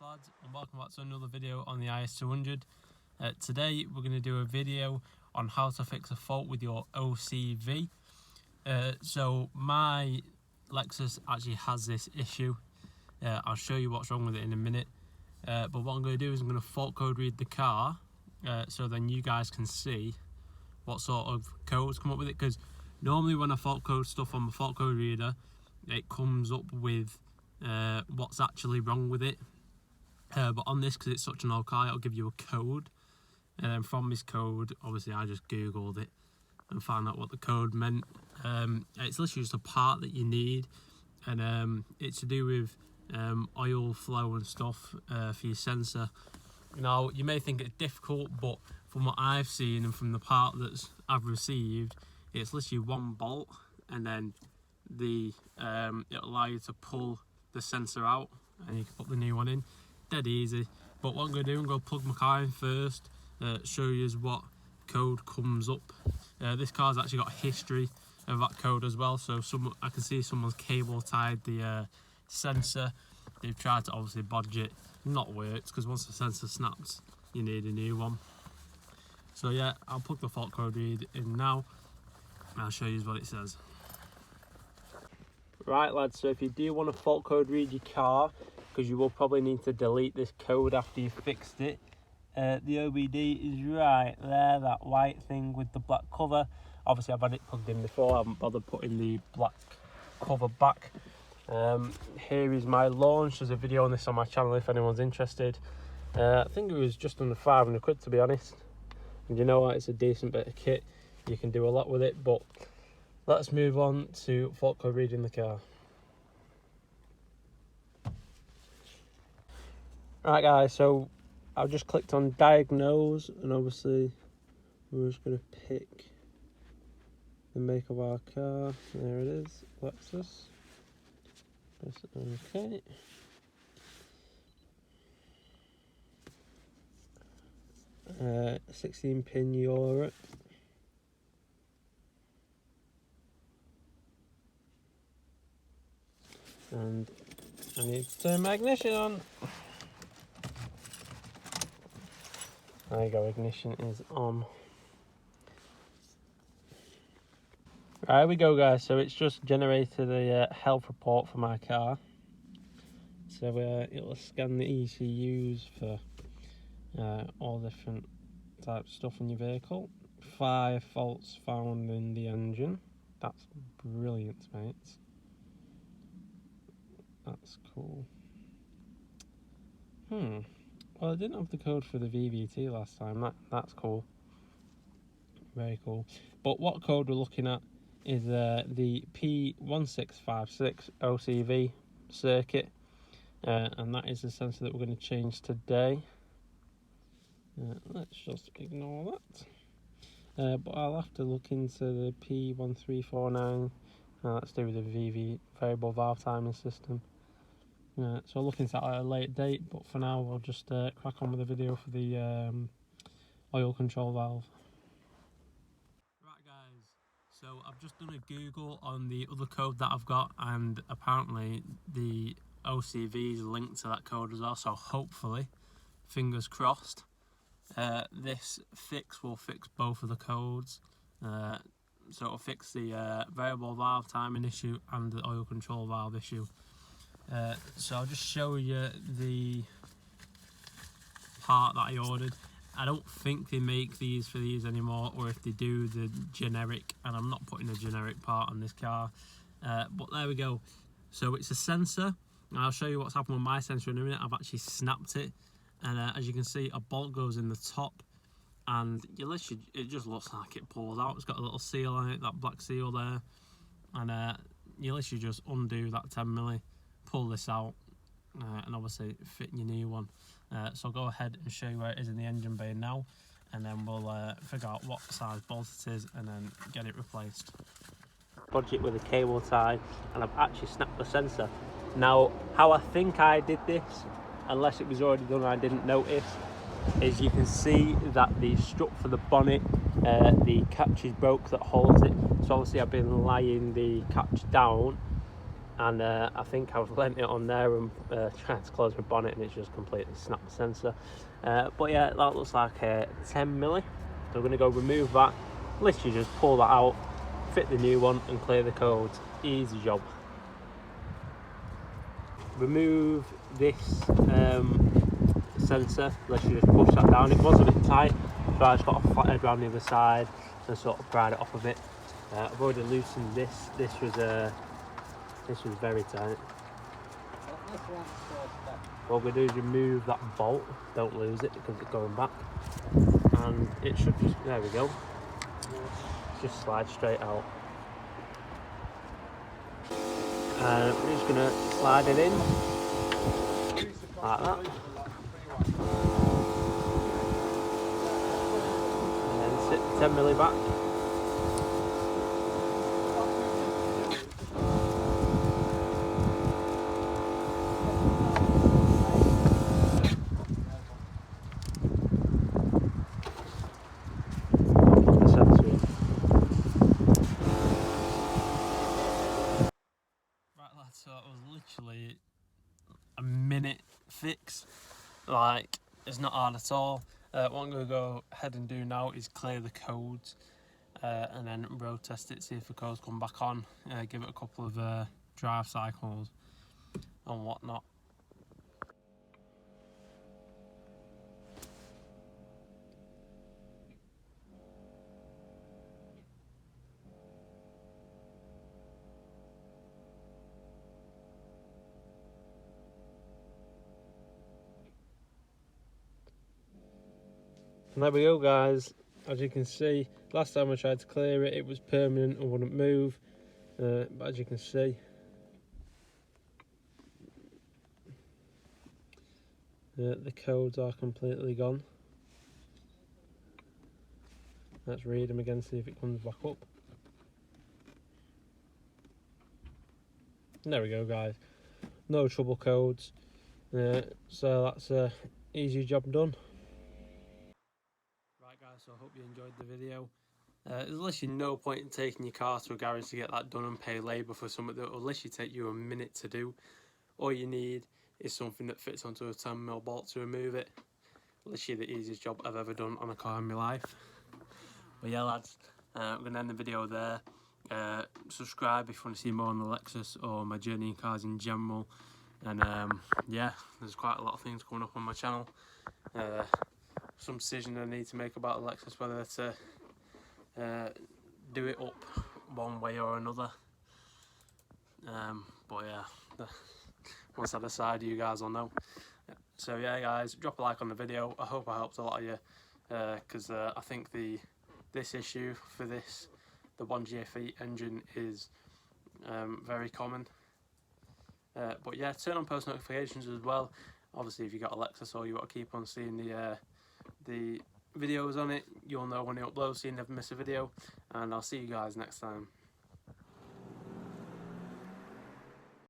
lads, and welcome back to another video on the IS200. Today we're going to do a video on how to fix a fault with your OCV. So my Lexus actually has this issue. I'll show you what's wrong with it in a minute. But what I'm going to do is I'm going to fault code read the car, so then you guys can see what sort of codes come up with it. Because normally when I fault code stuff on my fault code reader, it comes up with what's actually wrong with it. But on this, because it's such an old car, it'll give you a code, and then from this code, obviously I just googled it and found out what the code meant. It's literally just a part that you need, and it's to do with oil flow and stuff for your sensor. Now you may think it's difficult, but from what I've seen and from the part that I've received, it's literally one bolt, and then it'll allow you to pull the sensor out and you can put the new one in. Dead easy. But what I'm going to do, I'm going to plug my car in first, show you what code comes up. This car's actually got a history of that code as well, so I can see someone's cable tied the sensor. They've tried to obviously bodge it, not worked, because once the sensor snaps you need a new one. So yeah, I'll plug the fault code read in now and I'll show you what it says. Right lads, so if you do want to fault code read your car, because you will probably need to delete this code after you've fixed it, the OBD is right there, that white thing with the black cover. Obviously I've had it plugged in before, I haven't bothered putting the black cover back. Here is my launch. There's a video on this on my channel if anyone's interested. I think it was just under 500 quid to be honest, and you know what, it's a decent bit of kit, you can do a lot with it. But let's move on to fault code reading the car. Right guys, so I've just clicked on diagnose, and obviously we're just going to pick the make of our car. There it is, Lexus. Press OK. Uh, 16-pin Europe. And I need to turn my ignition on. There you go, ignition is on. Right, here we go guys, so it's just generated a health report for my car. So it'll scan the ECUs for all different types of stuff in your vehicle. 5 faults found in the engine. That's brilliant, mates. That's cool. Well, I didn't have the code for the VVT last time. That's cool. Very cool. But what code we're looking at is the P1656 OCV circuit. And that is the sensor that we're going to change today. Let's just ignore that. But I'll have to look into the P1349. That's to do with the VV, variable valve timing system. So I'll look into that at a late date, but for now we'll just crack on with the video for the oil control valve. Right guys, so I've just done a Google on the other code that I've got, and apparently the OCV is linked to that code as well, so hopefully, fingers crossed, this fix will fix both of the codes. So it'll fix the variable valve timing issue and the oil control valve issue. So I'll just show you the part that I ordered. I don't think they make these for these anymore, or if they do, the generic, and I'm not putting a generic part on this car. But there we go. So it's a sensor, and I'll show you what's happened with my sensor in a minute. I've actually snapped it, and as you can see, a bolt goes in the top, and it just looks like it pulls out. It's got a little seal on it, that black seal there, and you literally just undo that 10mm, pull this out, and obviously fit your new one. So I'll go ahead and show you where it is in the engine bay now, and then we'll figure out what size bolt it is and then get it replaced. Bodge it with a cable tie, and I've actually snapped the sensor. Now, how I think I did this, unless it was already done and I didn't notice, is you can see that the strut for the bonnet, the catch is broke that holds it. So obviously I've been laying the catch down, and I think I was letting it on there and trying to close my bonnet, and it's just completely snapped the sensor. But yeah, that looks like a 10 milli. So I'm going to go remove that, literally just pull that out, fit the new one and clear the codes. Easy job. Remove this sensor, let's just push that down. It was a bit tight, so I just got a flathead around the other side and sort of pried it off a bit. I've already loosened this. This was very tight. What we're going to do is remove that bolt, don't lose it because it's going back, and it should just, there we go, just slide straight out. And we're just going to slide it in like that, and then sit the 10 milli back. So it was literally a minute fix, like it's not hard at all. What I'm going to go ahead and do now is clear the codes and then road test it, see if the codes come back on, give it a couple of drive cycles and whatnot. And there we go, guys. As you can see, last time I tried to clear it, it was permanent and wouldn't move. But as you can see, the codes are completely gone. Let's read them again, see if it comes back up. And there we go, guys. No trouble codes. So that's a easy job done. Right, guys, so I hope you enjoyed the video. There's literally no point in taking your car to a garage to get that done and pay labour for something that will literally take you a minute to do. All you need is something that fits onto a 10mm bolt to remove it. Literally the easiest job I've ever done on a car in my life. But yeah, lads, I'm going to end the video there. Subscribe if you want to see more on the Lexus or my journey in cars in general. And yeah, there's quite a lot of things coming up on my channel. Some decision I need to make about the Lexus, whether to do it up one way or another. But yeah, once I decide, you guys will know. So yeah, guys, drop a like on the video. I hope I helped a lot of you, because I think this issue for the 1GFE engine is very common. But yeah, turn on post notifications as well. Obviously, if you got a Lexus or you want to keep on seeing the videos on it, you'll know when it uploads so you never miss a video. And I'll see you guys next time.